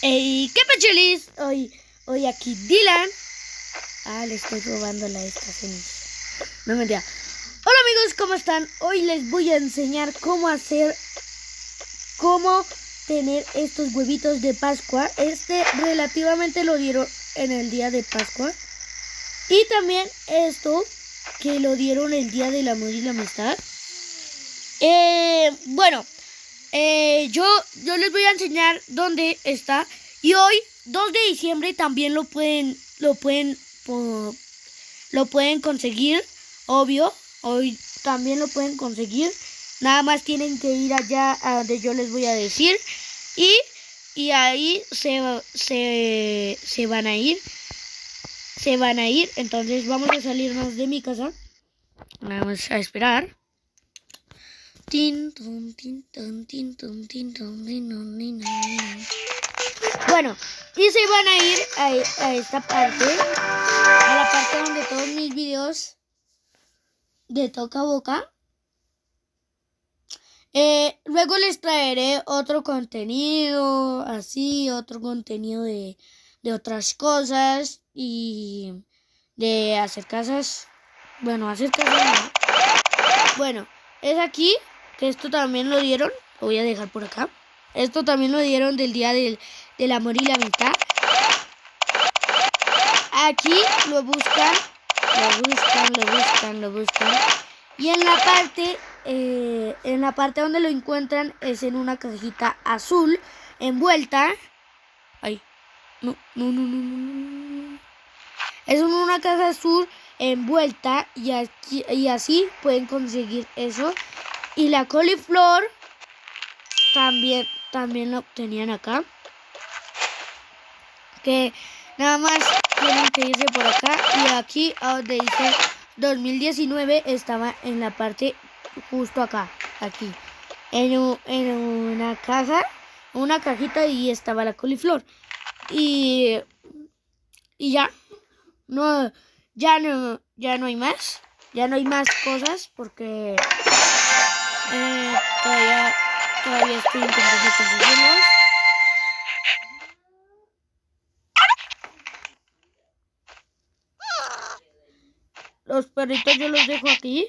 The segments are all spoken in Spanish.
Hey, ¿qué pechulis? Hoy aquí Dylan. Le estoy robando la esta ceniza. No me mentira. Hola amigos, ¿cómo están? Hoy les voy a enseñar cómo tener estos huevitos de Pascua. Relativamente lo dieron en el día de Pascua. Y también esto que lo dieron el día del amor y la amistad. Yo les voy a enseñar dónde está. Y hoy, 2 de diciembre, también lo pueden conseguir. Obvio, hoy también lo pueden conseguir. Nada más tienen que ir allá a donde yo les voy a decir. Y ahí se van a ir. Entonces vamos a salirnos de mi casa. Vamos a esperar. Bueno, y se van a ir a esta parte, a la parte donde todos mis videos de toca boca. Luego les traeré otro contenido, así, otro contenido de otras cosas y de hacer casas. Bueno, hacer casas no. Bueno, es aquí, que esto también lo dieron. Lo voy a dejar por acá. Esto también lo dieron del día del amor y la amistad. Aquí lo buscan. Y en la parte donde lo encuentran es en una cajita azul envuelta. Ay, no. Es en una caja azul envuelta y así pueden conseguir eso. Y la coliflor también la obtenían acá. Que nada más tienen que irse por acá. Y aquí a donde dice 2019 estaba en la parte justo acá. Aquí. En una caja. Una cajita y estaba la coliflor. Y ya. Ya no hay más. Ya no hay más cosas porque todavía estoy intentando conseguirlos. Los perritos yo los dejo aquí,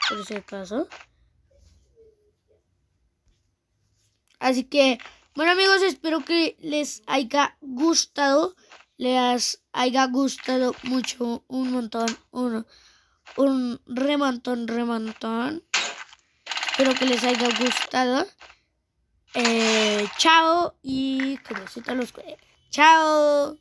por si acaso. Así que, bueno amigos, espero que les haya gustado. Les haya gustado mucho, un montón, un remontón. Espero que les haya gustado. Chao y que Diosito los cuide. Chao.